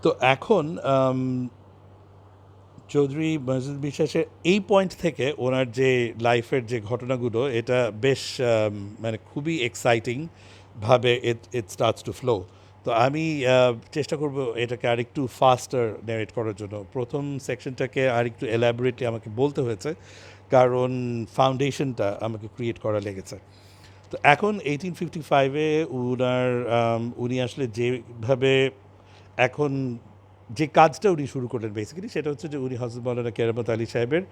তো এখন চৌধুরী মজিদ বিশ্বাসের এই পয়েন্ট থেকে ওনার যে লাইফের যে ঘটনাগুলো এটা বেশ মানে খুবই এক্সাইটিং ভাবে ইট স্টার্টস টু ফ্লো। তো আমি চেষ্টা করব এটাকে আরেকটু ফাস্টার ন্যারেট করার জন্য। প্রথম সেকশনটাকে আরেকটু এলাবোরেটলি আমাকে বলতে হয়েছে, কারণ ফাউন্ডেশনটা আমাকে ক্রিয়েট করা লেগেছে। তো এখন 1855-এ উনি আসলে যেভাবে এখন যে কাজটা উনি শুরু করলেন বেসিক্যালি সেটা হচ্ছে যে উনি হযরত মাওলানা কেরামত আলী সাহেবের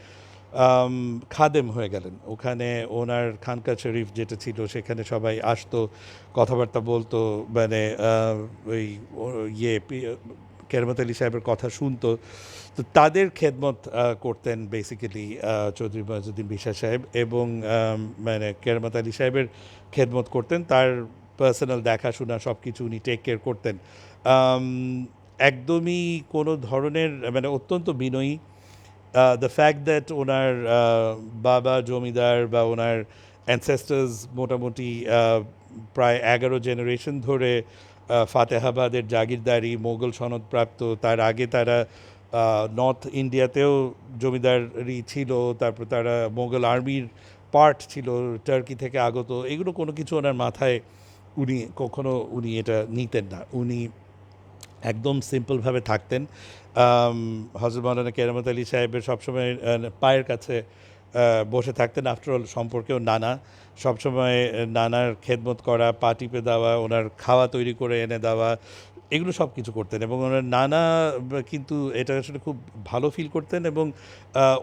খাদেম হয়ে গেলেন। ওখানে ওনার খানকা শরীফ যেটা ছিল সেখানে সবাই আসতো, কথাবার্তা বলতো, মানে ওই কেরামত আলী সাহেবের কথা শুনতো। তো তাদের খেদমত করতেন বেসিক্যালি চৌধুরী মঈজউদ্দিন বিশ্বাস সাহেব, এবং মানে কেরামত আলী সাহেবের খেদমত করতেন। তার পার্সোনাল দেখাশোনা সব কিছু উনি টেক কেয়ার করতেন। আম, একদমই কোনো ধরনের মানে অত্যন্ত বিনয়ী। দ্য ফ্যাক্ট দ্যাট ওনার বাবা জমিদার বা ওনার অ্যানসেস্টার্স মোটামুটি প্রায় 11 জেনারেশন ধরে ফাতেহাবাদের জাগিরদারি মোগল সনদপ্রাপ্ত। তার আগে তারা নর্থ ইন্ডিয়াতেও জমিদারি ছিল, তারপর তারা মোগল আর্মির পার্ট ছিল, টার্কি থেকে আগত। এগুলো কোনো কিছু ওনার মাথায় উনি এটা নিতেন না। উনি একদম সিম্পলভাবে থাকতেন। হজরত মাওলানা কেরামত আলী সাহেবের সবসময় পায়ের কাছে বসে থাকতেন। আফটারঅল সম্পর্কেও নানা, সবসময় নানার খেদমত করা, পা টিপে দেওয়া, ওনার খাওয়া তৈরি করে এনে দেওয়া, এগুলো সব কিছু করতেন। এবং ওনার নানা কিন্তু এটা আসলে খুব ভালো ফিল করতেন, এবং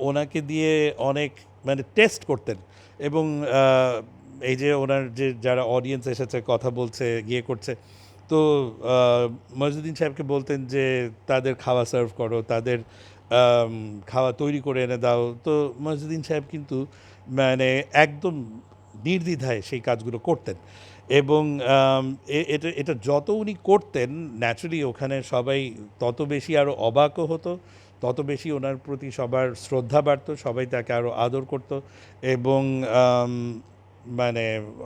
ওনাকে দিয়ে অনেক মানে টেস্ট করতেন। এবং এই যে ওনার যে যারা অডিয়েন্স এসেছে কথা বলছে গিয়ে করছে, তো মঈজউদ্দিন সাহেবকে বলতেন যে তাদের খাওয়া সার্ভ করো, তাদের খাওয়া তৈরি করে এনে দাও। তো মঈজউদ্দিন সাহেব কিন্তু মানে একদম নির্দ্বিধায় সেই কাজগুলো করতেন। এবং এটা এটা যত উনি করতেন ন্যাচুরালি ওখানে সবাই তত বেশি আরও অবাকও হতো, তত বেশি ওনার প্রতি সবার শ্রদ্ধা বাড়ত, সবাই তাকে আরও আদর করত। এবং মানে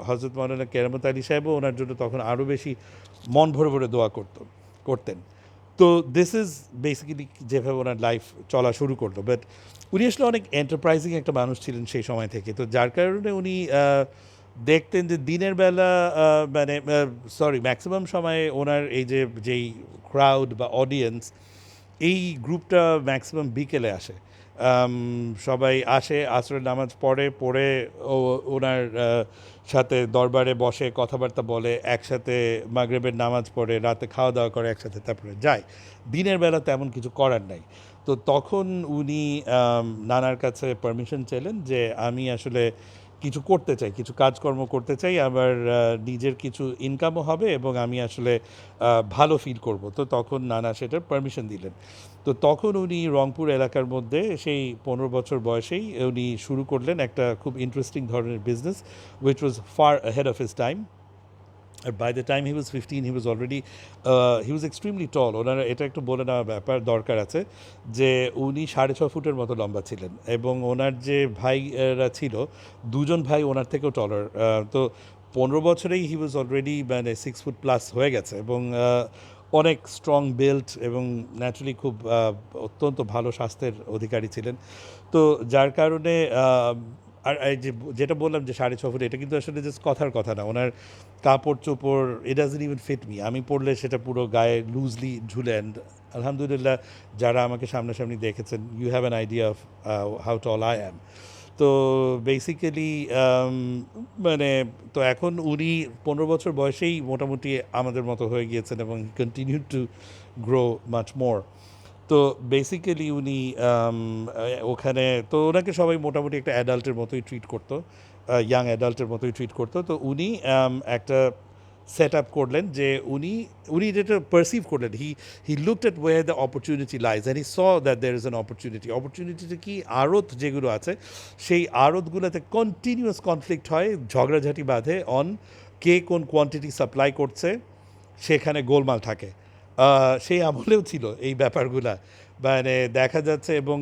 হজরত মাওলানা কেরামত আলী সাহেবও ওনার জন্য তখন আরও বেশি মন ভরে ভরে দোয়া করতেন। তো দিস ইজ বেসিক্যালি যেভাবে ওনার লাইফ চলা শুরু করলো। বাট উনি আসলে অনেক এন্টারপ্রাইজিং একটা মানুষ ছিলেন সেই সময় থেকে। তো যার কারণে উনি দেখতেন যে দিনের বেলা মানে ম্যাক্সিমাম সময়ে ওনার এই যেই ক্রাউড বা অডিয়েন্স, এই গ্রুপটা ম্যাক্সিমাম বিকেলে আসে। সবাই আসে, আসরের নামাজ পড়ে ওনার সাথে দরবারে বসে কথাবার্তা বলে, একসাথে মাগরিবের নামাজ পড়ে, রাতে খাওয়া দাওয়া করে একসাথে, তারপরে যায়। দিনের বেলা তেমন কিছু করার নাই। তো তখন উনি নানার কাছে পারমিশন চাইলেন যে আমি আসলে কিছু করতে চাই, কিছু কাজকর্ম করতে চাই, আবার নিজের কিছু ইনকামও হবে, এবং আমি আসলে ভালো ফিল করব। তো তখন নানা সেটার পারমিশন দিলেন। তো তখন উনি রংপুর এলাকার মধ্যে সেই 15 বছর বয়সেই উনি শুরু করলেন একটা খুব ইন্টারেস্টিং ধরনের business, which was fur ahead of his time. And by the time he was 15, he was already he was extremely tall. ওনারা এটা একটু বলে নেওয়া ব্যাপার দরকার আছে যে উনি 6.5 ফুটের মতো লম্বা ছিলেন, এবং ওনার যে ভাইরা ছিল দুজন ভাই ওনার থেকেও টলার। তো 15 বছরেই হি ওয়াজ অলরেডি মানে 6 ফুট প্লাস হয়ে গেছে, এবং অনেক স্ট্রং বিল্ট, এবং ন্যাচুরালি খুব অত্যন্ত ভালো স্বাস্থ্যের অধিকারী ছিলেন। তো যার কারণে আর এই যেটা বললাম যে 6.5 ফুট, এটা কিন্তু আসলে জাস্ট কথার কথা না। ওনার কাপড় চোপড় it doesn't even fit me, আমি পরলে সেটা পুরো গায়ে লুজলি ঝুলে। অ্যান্ড আলহামদুলিল্লাহ যারা আমাকে সামনাসামনি দেখেছেন, you have an idea of how tall I am. তো বেসিক্যালি মানে তো এখন উনি 15 বছর বয়সেই মোটামুটি আমাদের মতো হয়ে গিয়েছেন, এবং continue to grow much more. তো বেসিক্যালি উনি ওখানে তো ওনাকে সবাই মোটামুটি একটা অ্যাডাল্টের মতোই ট্রিট করতো, ইয়াং অ্যাডাল্টের মতোই ট্রিট করতো। তো উনি একটা সেট আপ করলেন যে উনি যেটা পারসিভ করলেন, he looked at where the opportunity lies, and he saw that there is an অপরচুনিটিটা কি আড়ত যেগুলো আছে সেই আড়তগুলোতে কন্টিনিউয়াস কনফ্লিক্ট হয়, ঝগড়াঝাটি বাঁধে অন কে কোন কোয়ান্টিটি সাপ্লাই করছে, সেখানে গোলমাল থাকে। সেই আমলেও ছিল এই ব্যাপারগুলা। মানে দেখা যাচ্ছে এবং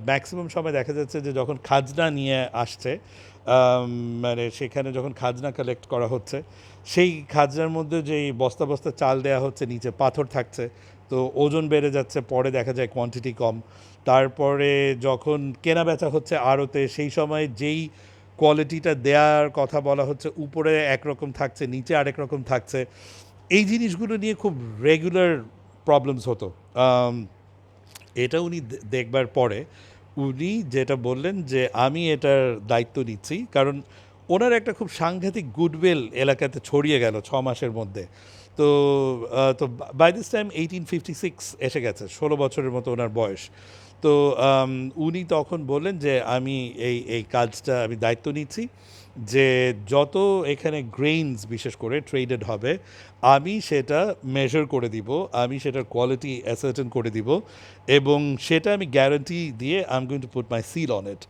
ম্যাক্সিমাম সময় দেখা যাচ্ছে যে যখন খাজনা নিয়ে আসছে আম, মানে সেখানে যখন খাজনা কালেক্ট করা হচ্ছে সেই খাজনার মধ্যে যেই বস্তা বস্তা চাল দেওয়া হচ্ছে নিচে পাথর থাকছে, তো ওজন বেড়ে যাচ্ছে, পরে দেখা যায় কোয়ান্টিটি কম। তারপরে যখন কেনা বেচা হচ্ছে আড়তে সেই সময় যেই কোয়ালিটিটা দেওয়ার কথা বলা হচ্ছে উপরে একরকম থাকছে নিচে আরেক রকম থাকছে। এই জিনিসগুলো নিয়ে খুব রেগুলার প্রবলেমস হতো। আম, এটা উনি দেখবার পরে উনি যেটা বললেন যে আমি এটার দায়িত্ব নিচ্ছি, কারণ ওনার একটা খুব সাংঘাতিক গুডউইল এলাকাতে ছড়িয়ে গেল 6 মাসের মধ্যে। তো তো বাই দিস টাইম 1856 এসে গেছে, 16 বছরের মতো ওনার বয়স। তো উনি তখন বললেন যে আমি এই এই কাজটা আমি দায়িত্ব নিচ্ছি, যে যত এখানে গ্রেইনস বিশেষ করে ট্রেডেড হবে আমি সেটা মেজার করে দিব, আমি সেটার কোয়ালিটি অ্যাসার্টেন করে দিব, এবং সেটা আমি গ্যারান্টি দিয়ে I am going to put my seal on it.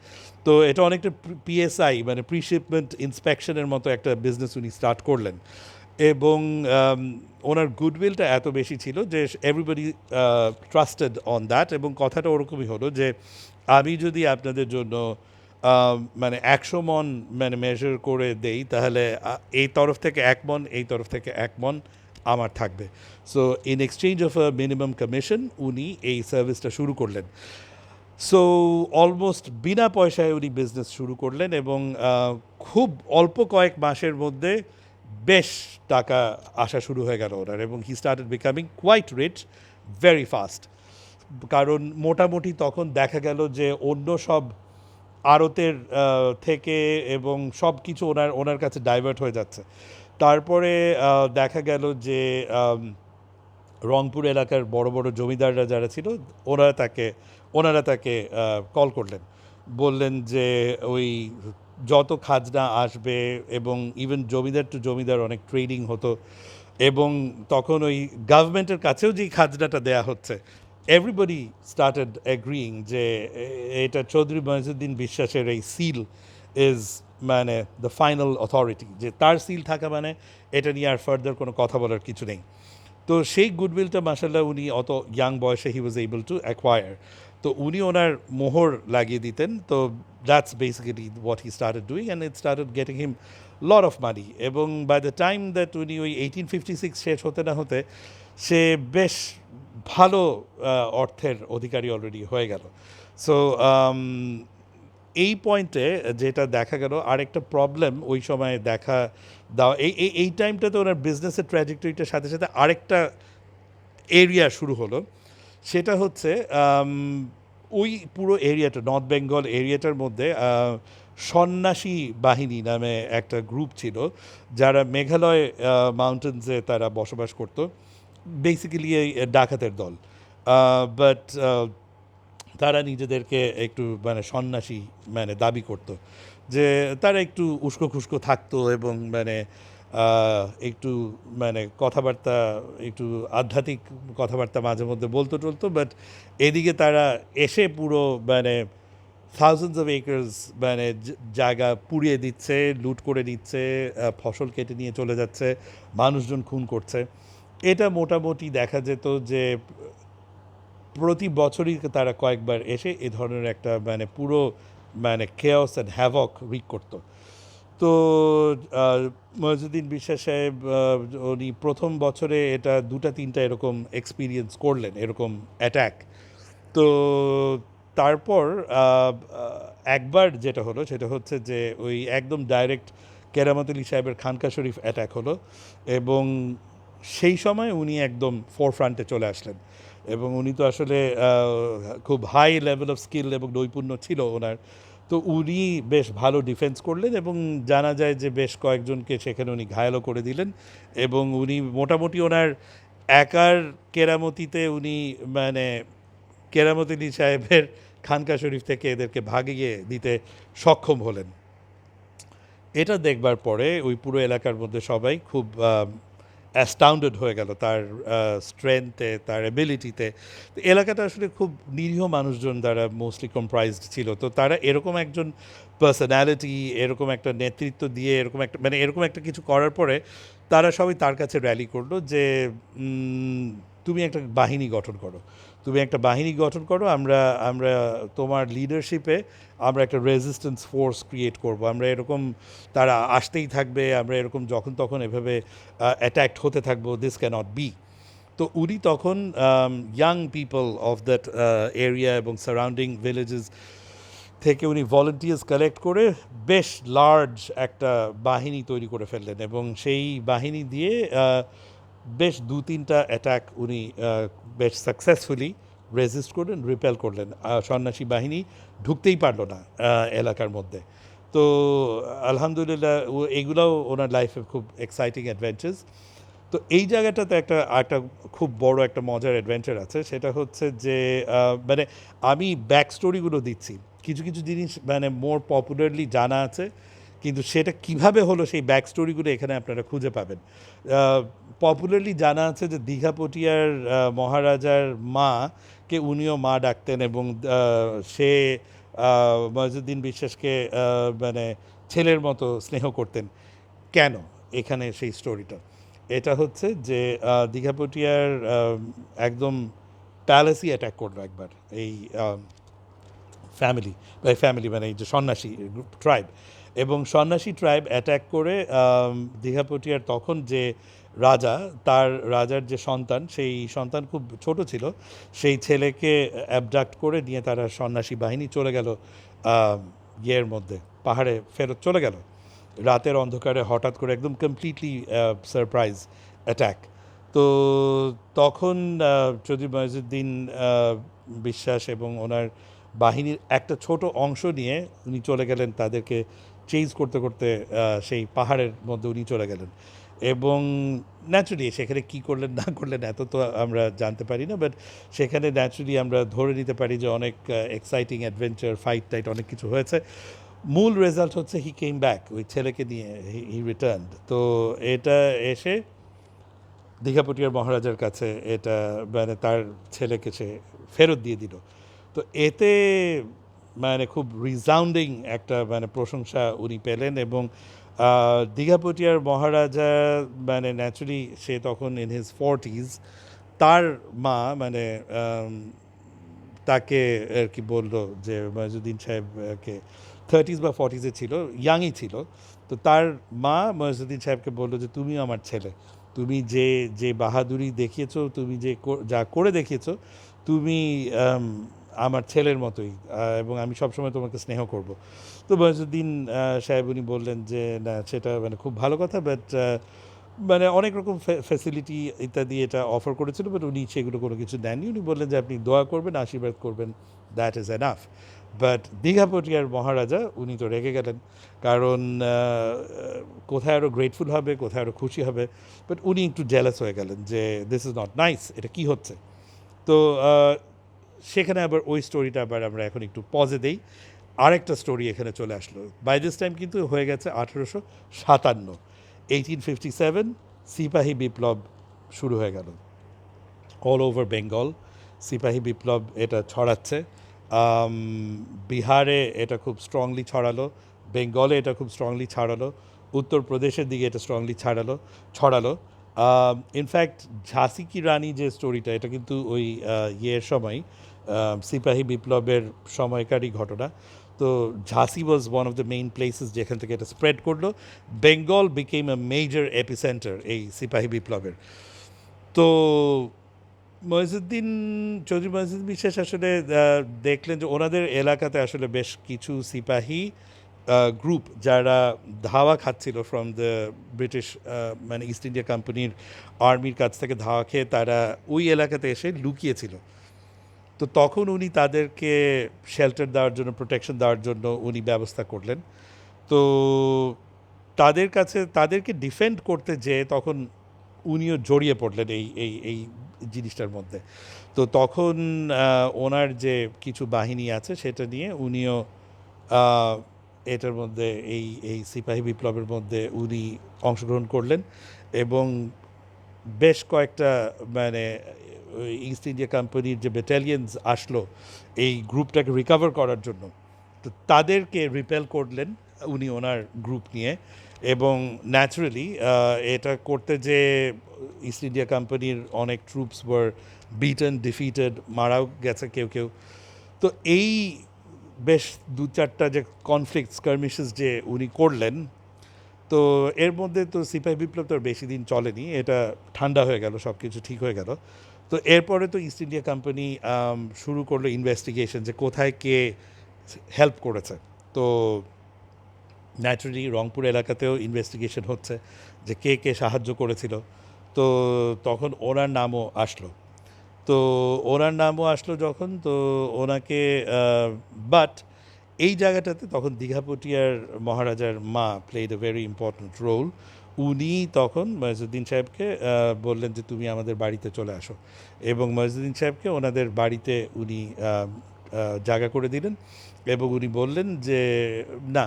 তো এটা অনেকটা পিএসআই মানে প্রি শিপমেন্ট ইন্সপেকশনের মতো একটা বিজনেস উনি স্টার্ট করলেন। এবং ওনার গুডউইলটা এত বেশি ছিল যে এভরিবডি ট্রাস্টেড অন দ্যাট, এবং কথাটা ওরকমই হলো যে আমি যদি আপনাদের জন্য মানে 100 মণ মানে মেজার করে দেই তাহলে এই তরফ থেকে 1 মণ, এই তরফ থেকে 1 মণ আমার থাকবে। So in exchange of a minimum commission উনি এই সার্ভিসটা শুরু করলেন। সো অলমোস্ট বিনা পয়সায় উনি বিজনেস শুরু করলেন, এবং খুব অল্প কয়েক মাসের মধ্যে বেশ টাকা আসা শুরু হয়ে গেল ওনার, এবং he started becoming quite rich very fast. কারণ মোটামুটি তখন দেখা গেল যে অন্য সব আড়তের থেকে এবং সব কিছু ওনার ওনার কাছে ডাইভার্ট হয়ে যাচ্ছে। তারপরে দেখা গেল যে রংপুর এলাকার বড় বড় জমিদাররা যারা ছিল ওনারা তাকে কল করলেন, বললেন যে ওই যত খাজনা আসবে, এবং ইভেন জমিদার টু জমিদার অনেক ট্রেডিং হতো, এবং তখন ওই গভর্নমেন্টের কাছেও যেই খাজনাটা দেয়া হচ্ছে এভরিবডি স্টার্টেড অ্যাগ্রিং যে এটা চৌধুরী মঈজউদ্দিন বিশ্বাসের এই সিল ইজ মানে দ্য ফাইনাল অথরিটি, যে তার সিল থাকা মানে এটা নিয়ে আর ফার্দার কোনো কথা বলার কিছু নেই। তো সেই গুডউইলটা মাসাল্লাহ উনি অত ইয়াং বয়সে হি ওয়াজ এবল টু অ্যাকোয়ার। তো উনি ওনার মোহর লাগিয়ে দিতেন। তো that's basically what he started doing, and it started getting him lot of money. এবং বাই দ্য টাইম দ্যাট উনি ওই 1856 শেষ হতে না হতে সে বেশ ভালো অর্থের অধিকারী অলরেডি হয়ে গেল। সো এই পয়েন্টে যেটা দেখা গেল আরেকটা প্রবলেম ওই সময় দেখা দাও এই টাইমটাতে ওনার বিজনেসের ট্র্যাজেক্টরিটার সাথে সাথে আরেকটা এরিয়া শুরু হলো। সেটা হচ্ছে ওই পুরো এরিয়াটা নর্থ বেঙ্গল এরিয়াটার মধ্যে সন্ন্যাসী বাহিনী নামে একটা গ্রুপ ছিল, যারা মেঘালয় মাউন্টেন্সে তারা বসবাস করতো, বেসিক্যালি এই ডাকাতের দল। বাট তারা নিজেদেরকে একটু মানে সন্ন্যাসী মানে দাবি করতো, যে তারা একটু উস্কো খুস্কো থাকতো, এবং মানে একটু মানে কথাবার্তা একটু আধ্যাত্মিক কথাবার্তা মাঝে মধ্যে বলতো টলতো, বাট এদিকে তারা এসে পুরো মানে থাউজেন্ডস অফ একর্স মানে জায়গা পুড়িয়ে দিচ্ছে, লুট করে নিচ্ছে, ফসল কেটে নিয়ে চলে যাচ্ছে, মানুষজন খুন করছে। এটা মোটামুটি দেখা যেত যে প্রতি বছরই তারা কয়েকবার এসে এ ধরনের একটা মানে পুরো মানে কেওস অ্যান্ড হ্যাভক রিক করতো। তো মঈজউদ্দিন বিশ্বাস সাহেব উনি প্রথম বছরে এটা 2-3টা এরকম এক্সপিরিয়েন্স করলেন, এরকম অ্যাট্যাক। তো তারপর একবার যেটা হলো সেটা হচ্ছে যে ওই একদম ডাইরেক্ট কেরামত আলী সাহেবের খানকা শরীফ অ্যাট্যাক হলো, এবং সেই সময় উনি একদম ফোরফ্রন্টে চলে আসলেন। এবং উনি তো আসলে খুব হাই লেভেল অফ স্কিল এবং নৈপুণ্য ছিল ওনার। তো উনি বেশ ভালো ডিফেন্স করলেন, এবং জানা যায় যে বেশ কয়েকজনকে সেখানে উনি ঘায়েলও করে দিলেন। এবং উনি মোটামুটি ওনার একার কেরামতিতে উনি মানে কেরামত আলী সাহেবের খানকা শরীফ থেকে এদেরকে ভাগিয়ে দিতে সক্ষম হলেন। এটা দেখবার পরে ওই পুরো এলাকার মধ্যে সবাই খুব অ্যাস্টাউন্ডেড হয়ে গেল তার স্ট্রেংথে, তার এবিলিটিতে। তো এলাকাটা আসলে খুব নিরীহ মানুষজন দ্বারা মোস্টলি কম্প্রাইজড ছিল। তো তারা এরকম একজন পার্সোনালিটি, এরকম একটা নেতৃত্ব দিয়ে এরকম একটা মানে এরকম একটা কিছু করার পরে তারা সবাই তার কাছে র্যালি করলো যে তুমি একটা বাহিনী গঠন করো, আমরা আমরা তোমার লিডারশিপে আমরা একটা রেজিস্ট্যান্স ফোর্স ক্রিয়েট করব, আমরা এরকম তারা আসতেই থাকবে, আমরা এরকম যখন তখন এভাবে অ্যাট্যাক্ট হতে থাকবো, দিস ক্যানট বি। তো উনি তখন young people of that area এবং সারাউন্ডিং ভিলেজেস থেকে উনি ভলেন্টিয়ার্স কালেক্ট করে বেশ লার্জ একটা বাহিনী তৈরি করে ফেললেন, এবং সেই বাহিনী দিয়ে বেশ 2-3টা অ্যাটাক উনি বেশ সাকসেসফুলি রেজিস্ট করলেন, রিপেল করলেন। সন্ন্যাসী বাহিনী ঢুকতেই পারলো না এলাকার মধ্যে। তো আলহামদুলিল্লাহ এগুলোও ওনার লাইফে খুব এক্সাইটিং অ্যাডভেঞ্চার্স। তো এই জায়গাটাতে একটা খুব বড় একটা মজার অ্যাডভেঞ্চার আছে, সেটা হচ্ছে যে মানে আমি ব্যাক স্টোরিগুলো দিচ্ছি, কিছু কিছু জিনিস মানে মোর পপুলারলি জানা আছে, কিন্তু সেটা কিভাবে হলো সেই ব্যাক স্টোরিগুলো এখানে আপনারা খুঁজে পাবেন। পপুলারলি জানা আছে যে দীঘা পটিয়ার মহারাজার মাকে উনিও মা ডাকতেন, এবং সে ময়জুদ্দিন বিশ্বাসকে মানে ছেলের মতো স্নেহ করতেন। কেন এখানে সেই স্টোরিটা? এটা হচ্ছে যে দীঘা পটিয়ার একদম প্যালেসই অ্যাটাক করলো একবার এই ফ্যামিলি মানে এই যে সন্ন্যাসী ট্রাইব, এবং সন্ন্যাসী ট্রাইব অ্যাটাক করে দীঘা পটিয়ার তখন যে রাজা, তার রাজার যে সন্তান, সেই সন্তান খুব ছোট ছিল, সেই ছেলেকে অ্যাবডাক্ট করে নিয়ে তারা সন্ন্যাসী বাহিনী চলে গেল ইয়ের মধ্যে, পাহাড়ে ফেরত চলে গেল রাতের অন্ধকারে, হঠাৎ করে একদম কমপ্লিটলি সারপ্রাইজ অ্যাট্যাক। তো তখন চৌধুরী ময়জুদ্দিন বিশ্বাস এবং ওনার বাহিনীর একটা ছোট অংশ নিয়ে উনি চলে গেলেন, তাদেরকে চেঞ্জ করতে করতে সেই পাহাড়ের মধ্যে উনি চলে গেলেন, এবং ন্যাচুরালি সেখানে কী করলেন না করলেন এত তো আমরা জানতে পারি না, বাট সেখানে ন্যাচুরালি আমরা ধরে নিতে পারি যে অনেক এক্সাইটিং অ্যাডভেঞ্চার, ফাইট টাইট অনেক কিছু হয়েছে। মূল রেজাল্ট হচ্ছে হি কেম ব্যাক, ওই ছেলেকে নিয়ে হি রিটার্নড। তো এটা এসে দীঘাপটিয়ার মহারাজার কাছে এটা মানে তার ছেলেকে সে ফেরত দিয়ে দিল। তো এতে মানে খুব রিসাউন্ডিং একটা মানে প্রশংসা উনি পেলেন, এবং দীঘাপটিয়ার মহারাজা মানে ন্যাচুরালি সে তখন ইন হিজ 40s, তার মা মানে তাকে আর কি বললো যে ময়জুদ্দিন সাহেবকে 30s বা 40s ছিল, ইয়াংই ছিল। তো তার মা ময়জুদ্দিন সাহেবকে বললো যে তুমি আমার ছেলে, তুমি যে যে বাহাদুরি দেখিয়েছো, তুমি যে যা করে দেখিয়েছো, তুমি আমার ছেলের মতোই, এবং আমি সবসময় তোমাকে স্নেহ করব। তো ময়জুদ্দিন সাহেব উনি বললেন যে না, সেটা মানে খুব ভালো কথা, বাট মানে অনেক রকম ফ্যাসিলিটি ইত্যাদি এটা অফার করেছিল, বাট উনি সেগুলো কোনো কিছু দেননি। উনি বললেন যে আপনি দোয়া করবেন, আশীর্বাদ করবেন, দ্যাট ইজ এনাফ। বাট দীঘাপটিয়ার মহারাজা উনি তো রেগে গেলেন, কারণ কোথায় আরও গ্রেটফুল হবে, কোথায় আরও খুশি হবে, বাট উনি একটু জেলাস হয়ে গেলেন যে দিস ইজ নট নাইস, এটা কী হচ্ছে। তো সেখানে আবার ওই স্টোরিটা আবার আমরা এখন একটু পজে দেই, আরেকটা স্টোরি এখানে চলে আসলো। বাই দিস টাইম কিন্তু হয়ে গেছে 1857, 1857 সিপাহী বিপ্লব শুরু হয়ে গেল অল ওভার বেঙ্গল। সিপাহী বিপ্লব এটা ছড়াচ্ছে, বিহারে এটা খুব স্ট্রংলি ছড়ালো, বেঙ্গলে এটা খুব স্ট্রংলি ছড়ালো, উত্তরপ্রদেশের দিকে এটা স্ট্রংলি ছড়ালো। ইনফ্যাক্ট ঝাঁসি কি রানী যে স্টোরিটা, এটা কিন্তু ওই ইয়ের সময় সিপাহী বিপ্লবের সময়কারই ঘটনা। তো ঝাঁসি was one of the main places যেখান থেকে এটা স্প্রেড করলো। Bengal became a major epicentre এই সিপাহী বিপ্লবের। তো চৌধুরী ময়জুদ্দিন বিশ্বাস আসলে দেখলেন যে ওনাদের এলাকাতে আসলে বেশ কিছু সিপাহী গ্রুপ যারা ধাওয়া খাচ্ছিল ফ্রম দ্য ব্রিটিশ মানে ইস্ট ইন্ডিয়া কোম্পানির আর্মির কাছ থেকে ধাওয়া খেয়ে তারা ওই এলাকাতে এসে লুকিয়েছিল। তো তখন উনি তাদেরকে শেল্টার দেওয়ার জন্য, প্রোটেকশন দেওয়ার জন্য উনি ব্যবস্থা করলেন। তো তাদেরকে ডিফেন্ড করতে যেয়ে তখন উনিও জড়িয়ে পড়লেন এই এই এই জিনিসটার মধ্যে। তো তখন ওনার যে কিছু বাহিনী আছে সেটা নিয়ে উনিও এটার মধ্যে এই সিপাহী বিপ্লবের মধ্যে উনি অংশগ্রহণ করলেন, এবং বেশ কয়েকটা মানে ইস্ট ইন্ডিয়া কোম্পানির যে ব্যাটালিয়নস আসলো এই গ্রুপটাকে রিকভার করার জন্য, তো তাদেরকে রিপেল করলেন উনি ওনার গ্রুপ নিয়ে, এবং ন্যাচারালি এটা করতে যে ইস্ট ইন্ডিয়া কোম্পানির অনেক ট্রুপস ওয়ার বিটেন ডিফিটেড, মারাও গেছে কেউ কেউ। তো এই বেশ দু চারটা যে কনফ্লিক্ট স্কার্মিশেস যে উনি করলেন, তো এর মধ্যে তো সিপাহি বিপ্লব তো আর বেশি দিন চলেনি, এটা ঠান্ডা হয়ে গেল, সব কিছু ঠিক হয়ে গেল। তো এরপরে তো ইস্ট ইন্ডিয়া কোম্পানি শুরু করলো ইনভেস্টিগেশন যে কোথায় কে হেল্প করেছে। তো ন্যাচারালি রংপুর এলাকাতেও ইনভেস্টিগেশন হচ্ছে যে কে কে সাহায্য করেছিল। তো তখন ওনার নামও আসলো। তো ওনার নামও আসলো যখন, তো ওনাকে বাট এই জায়গাটাতে তখন দীঘাপটিয়ার মহারাজার মা played a very important role. উনি তখন মইজউদ্দিন সাহেবকে বললেন যে তুমি আমাদের বাড়িতে চলে আসো, এবং মইজউদ্দিন সাহেবকে ওনাদের বাড়িতে উনি জায়গা করে দিলেন, এবং উনি বললেন যে না,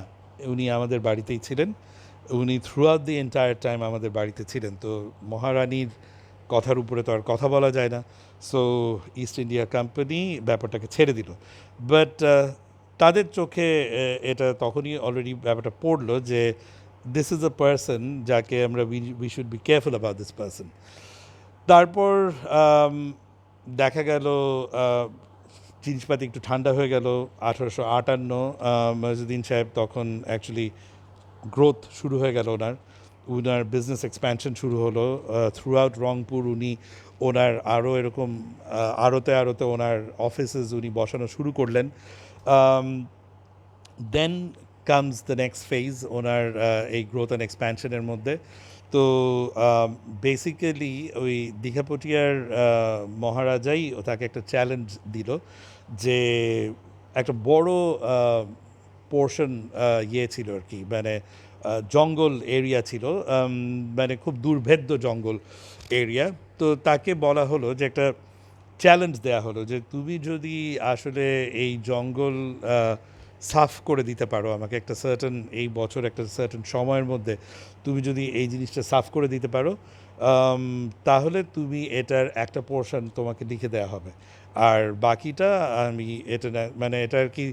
উনি আমাদের বাড়িতেই ছিলেন, উনি through out the entire time আমাদের বাড়িতে ছিলেন। তো মহারানীর কথার উপরে তো আর কথা বলা যায় না, সো ইস্ট ইন্ডিয়া কোম্পানি ব্যাপারটাকে ছেড়ে দিল। বাট তাদের চোখে এটা তখনই অলরেডি ব্যাপারটা পড়লো যে দিস ইজ আ পার্সন যাকে আমরা we should be careful about this person. তারপর দেখা গেল জিনিসপাতি একটু ঠান্ডা হয়ে গেল। 1858 মইজউদ্দিন সাহেব তখন অ্যাকচুয়ালি গ্রোথ শুরু হয়ে গেল ওনার বিজনেস এক্সপ্যানশন শুরু হলো থ্রু আউট রংপুর। উনি ওনার আরও এরকম আড়তে আড়তে ওনার অফিসেস উনি বসানো শুরু করলেন। Then comes the next phase ওনার এই গ্রোথ অ্যান্ড এক্সপ্যানশনের মধ্যে। তো বেসিক্যালি ওই দীঘাপটিয়ার মহারাজাই তাকে একটা চ্যালেঞ্জ দিল যে একটা বড় পোর্শন ইয়ে ছিল আর কি, মানে জঙ্গল এরিয়া ছিল, মানে খুব দুর্ভেদ্য জঙ্গল এরিয়া। তো তাকে বলা হলো যে একটা চ্যালেঞ্জ দেয়া হলো যে তুমি যদি আসলে এই জঙ্গল সাফ করে দিতে পারো আমাকে একটা সার্টেন, এই বছর একটা সার্টেন সময়ের মধ্যে তুমি যদি এই জিনিসটা সাফ করে দিতে পারো, তাহলে তুমি এটার একটা পোর্শন তোমাকে লিখে দেওয়া হবে, আর বাকিটা আমি এটা মানে এটা আর কি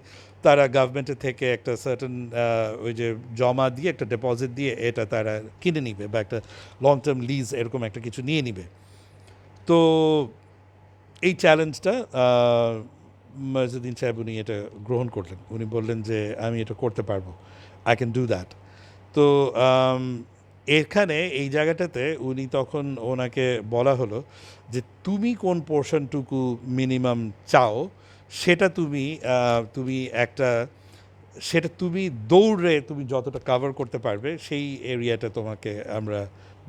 তারা গভর্নমেন্টের থেকে একটা সার্টেন ওই যে জমা দিয়ে একটা ডিপোজিট দিয়ে এটা তারা কিনে নিবে, বা একটা লং টার্ম লিজ এরকম একটা কিছু নিয়ে নিবে। তো এই চ্যালেঞ্জটা মইজউদ্দিন সাহেব উনি এটা গ্রহণ করলেন। উনি বললেন যে আমি এটা করতে পারবো, আই ক্যান ডু দ্যাট। তো এখানে এই জায়গাটাতে উনি তখন ওনাকে বলা হলো যে তুমি কোন পোর্শনটুকু মিনিমাম চাও, সেটা তুমি একটা সেটা তুমি দৌড়ে তুমি যতটা কভার করতে পারবে সেই এরিয়াটা তোমাকে আমরা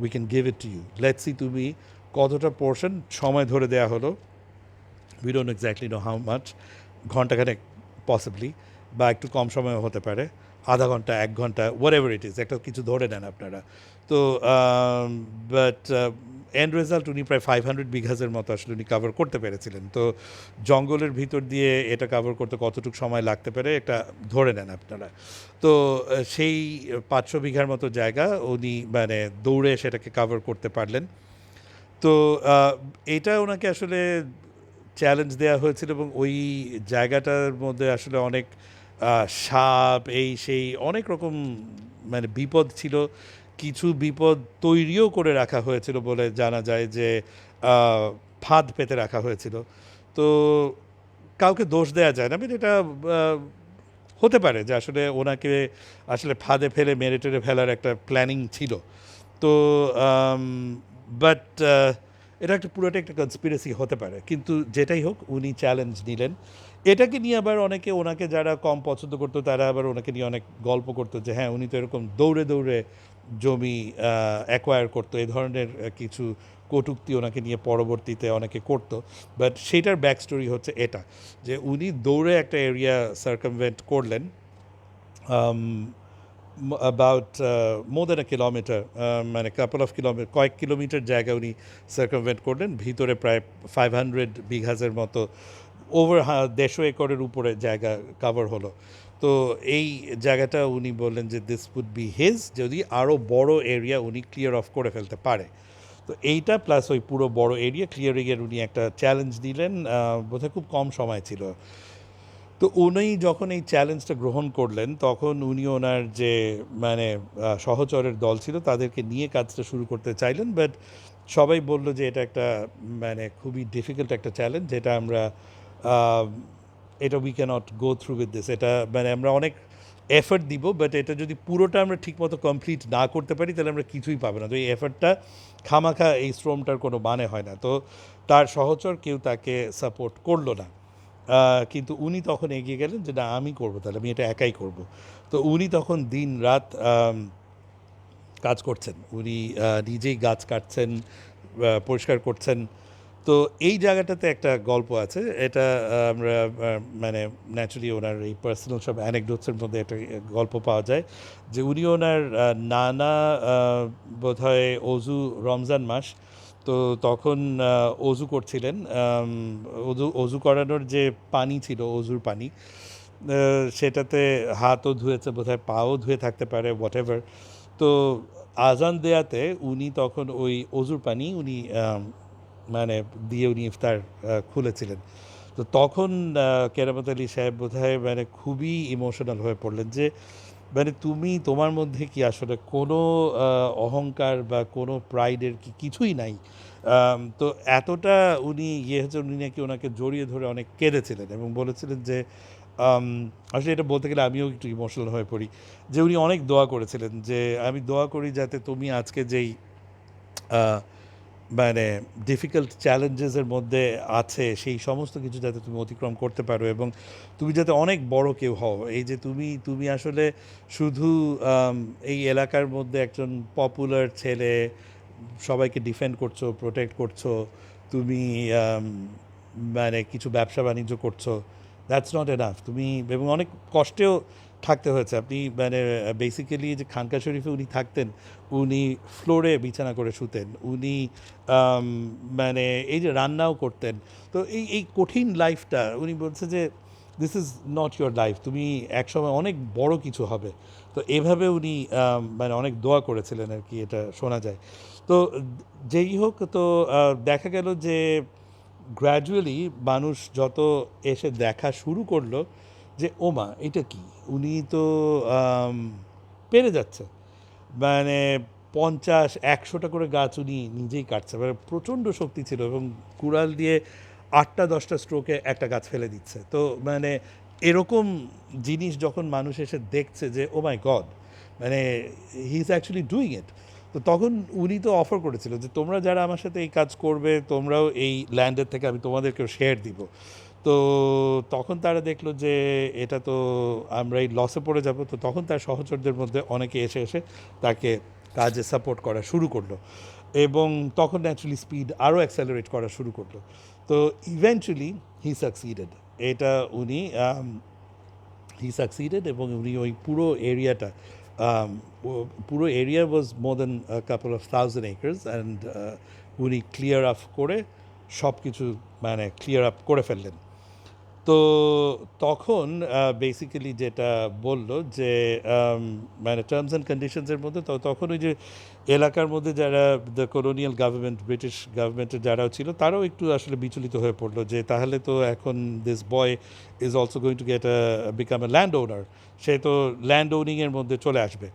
we can give it to you, let's see তুমি কতটা পোর্শন সময় ধরে দেওয়া হলো। We don't exactly know how much, ঘন্টাখানেক পসিবলি, বা একটু কম সময় হতে পারে, আধা ঘন্টা 1 ঘন্টা, হোয়াট এভার ইট ইজ, একটা কিছু ধরে নেন আপনারা। তো বাট এন্ড রেজাল্ট উনি প্রায় 500 বিঘাজের মতো আসলে উনি কাভার করতে পেরেছিলেন। তো জঙ্গলের ভিতর দিয়ে এটা কাভার করতে কতটুকু সময় লাগতে পারে একটা ধরে নেন আপনারা। তো সেই 500 বিঘার মতো জায়গা উনি মানে দৌড়ে সেটাকে কাভার করতে পারলেন। তো এটা ওনাকে আসলে চ্যালেঞ্জ দেওয়া হয়েছিল, এবং ওই জায়গাটার মধ্যে আসলে অনেক সাপ এই সেই অনেক রকম মানে বিপদ ছিল। কিছু বিপদ তৈরিও করে রাখা হয়েছিল বলে জানা যায়, যে ফাঁদ পেতে রাখা হয়েছিল। তো কাউকে দোষ দেওয়া যায় না, বাট এটা হতে পারে যে আসলে ওনাকে আসলে ফাঁদে ফেলে মেরে টেরে ফেলার একটা প্ল্যানিং ছিল। তো বাট এটা একটা পুরোটা একটা কনস্পিরেসি হতে পারে, কিন্তু যেটাই হোক উনি চ্যালেঞ্জ নিলেন। এটাকে নিয়ে আবার অনেকে ওনাকে যারা কম পছন্দ করতো তারা আবার ওনাকে নিয়ে অনেক গল্প করতো যে হ্যাঁ উনি তো এরকম দৌড়ে দৌড়ে জমি অ্যাকোয়ার করতো, এই ধরনের কিছু কটূক্তি ওনাকে নিয়ে পরবর্তীতে অনেকে করতো। বাট সেইটার ব্যাক স্টোরি হচ্ছে এটা, যে উনি দৌড়ে একটা এরিয়া সার্কামভেন্ট করলেন, about more than a kilometer, মানে কাপল অফ কিলোমিটার, কয়েক কিলোমিটার জায়গা উনি সার্কামভেন্ট করলেন, ভিতরে প্রায় 500 বিঘাজের মতো, ওভার 150 একরের উপরে জায়গা কাভার হলো। তো এই জায়গাটা উনি বললেন যে দিস উড বি হিজ, যদি আরও বড় এরিয়া উনি ক্লিয়ার অফ করে ফেলতে পারে। তো এইটা প্লাস ওই পুরো বড় এরিয়া ক্লিয়ারিংয়ের উনি একটা চ্যালেঞ্জ দিলেন, বোধহয় খুব কম সময় ছিল। তো উনি যখন এই চ্যালেঞ্জটা গ্রহণ করলেন তখন উনি ওনার যে মানে সহচরের দল ছিল তাদেরকে নিয়ে কাজটা শুরু করতে চাইলেন, বাট সবাই বলল যে এটা একটা মানে খুবই ডিফিকাল্ট একটা চ্যালেঞ্জ, যেটা আমরা আহ, এটা we can't go through with this, এটা মানে আমরা অনেক এফর্ট দিব, বাট এটা যদি পুরোটা আমরা ঠিকমতো কমপ্লিট না করতে পারি তাহলে আমরা কিছুই পাবো না। তো এই এফর্টটা খামাখা, এই শ্রমটার কোনো মানে হয় না। তো তার সহচর কেউ তাকে সাপোর্ট করলো না। কিন্তু উনি তখন এগিয়ে গেলেন যে না, আমি করবো, তাহলে আমি এটা একাই করব। তো উনি তখন দিন রাত কাজ করছেন, উনি নিজেই গাছ কাটছেন, পরিষ্কার করছেন। তো এই জায়গাটাতে একটা গল্প আছে, এটা আমরা মানে ন্যাচুরালি ওনার এই পার্সোনাল সব অ্যানেকডোটসের মধ্যে একটা গল্প পাওয়া যায় যে উনি ওনার নানা বোধহয় অজু, রমজান মাস, তো তখন অজু করছিলেন। অজু করানোর যে পানি ছিল, অজুর পানি, সেটাতে হাতও ধুয়েছে বোধহয়, পাও ধুয়ে থাকতে পারে, হোয়াট এভার। তো আজান দেয়াতে উনি তখন ওই অজুর পানি উনি মানে দিয়ে উনি ইফতার খুলেছিলেন। তো তখন কেরামত আলী সাহেব বোধহয় মানে খুবই ইমোশনাল হয়ে পড়লেন যে মানে তুমি, তোমার মধ্যে কি আসলে কোনো অহংকার বা কোনো প্রাইডের কি কিছুই নাই? তো এতটা উনি ইয়ে হচ্ছে, উনি নাকি ওনাকে জড়িয়ে ধরে অনেক কেঁদেছিলেন এবং বলেছিলেন যে আম, আসলে এটা বলতে গেলে আমিও একটু ইমোশনাল হয়ে পড়ি, যে উনি অনেক দোয়া করেছিলেন যে আমি দোয়া করি যাতে তুমি আজকে যেই আহ, মানে ডিফিকাল্ট চ্যালেঞ্জেসের মধ্যে আছে সেই সমস্ত কিছু যাতে তুমি অতিক্রম করতে পারো এবং তুমি যাতে অনেক বড় কেউ হও। এই যে তুমি তুমি আসলে শুধু এই এলাকার মধ্যে একজন পপুলার ছেলে, সবাইকে ডিফেন্ড করছো, প্রোটেক্ট করছো, তুমি আম, মানে কিছু ব্যবসা বাণিজ্য করছো, দ্যাটস নট এনাফ। তুমি এবং অনেক কষ্টেও থাকতে হয়েছে। আপনি মানে বেসিক্যালি যে খানকা শরীফে উনি থাকতেন, উনি ফ্লোরে বিছানা করে শুতেন, উনি আম, মানে এই যে রান্নাও করতেন। তো এই এই কঠিন লাইফটা উনি বলছে যে this is not your life, তুমি একসময় অনেক বড় কিছু হবে। তো এভাবে উনি মানে অনেক দোয়া করেছিলেন আর কি, এটা শোনা যায়। তো যেই হোক, তো দেখা গেল যে গ্র্যাজুয়ালি মানুষ যত এসে দেখা শুরু করলো যে ওমা এটা কি, উনি তো আম, পেরে যাচ্ছে, মানে 50-100টা করে গাছ উনি নিজেই কাটছে, মানে প্রচণ্ড শক্তি ছিল এবং কুড়াল দিয়ে 8টা-10টা স্ট্রোকে একটা গাছ ফেলে দিচ্ছে। তো মানে এরকম জিনিস যখন মানুষ এসে দেখছে যে ও মাই গড, মানে he is actually doing it. তো তখন উনি তো অফার করেছিল যে তোমরা যারা আমার সাথে এই কাজ করবে, তোমরাও এই ল্যান্ডের থেকে আমি তোমাদেরকেও শেয়ার দিব। তো তখন তারা দেখলো যে এটা তো আমরা এই লসে পড়ে যাব। তো তখন তার সহচরদের মধ্যে অনেকে এসে এসে তাকে কাজে সাপোর্ট করা শুরু করলো এবং তখন ন্যাচুরালি স্পিড আরও অ্যাক্সেলারেট করা শুরু করলো। তো ইভেনচুয়ালি হি সাকসিডেড। এটা উনি হি সাকসিডেড এবং উনি ওই পুরো এরিয়াটা, পুরো area was more then couple of 1000 acres, and উনি ক্লিয়ার আপ করে সব কিছু মানে ক্লিয়ার আপ করে ফেললেন। তো তখন বেসিক্যালি যেটা বলল যে মানে টার্মস অ্যান্ড কন্ডিশনসের মধ্যে, তো তখন ওই যে এলাকার মধ্যে যারা দ্য কলোনিয়াল গভর্নমেন্ট, ব্রিটিশ গভর্নমেন্টের যারাও ছিল, তারাও একটু আসলে বিচলিত হয়ে পড়লো যে তাহলে তো এখন this boy is also going to get become a land owner, সে তো ল্যান্ড ওনিংয়ের মধ্যে চলে আসবে।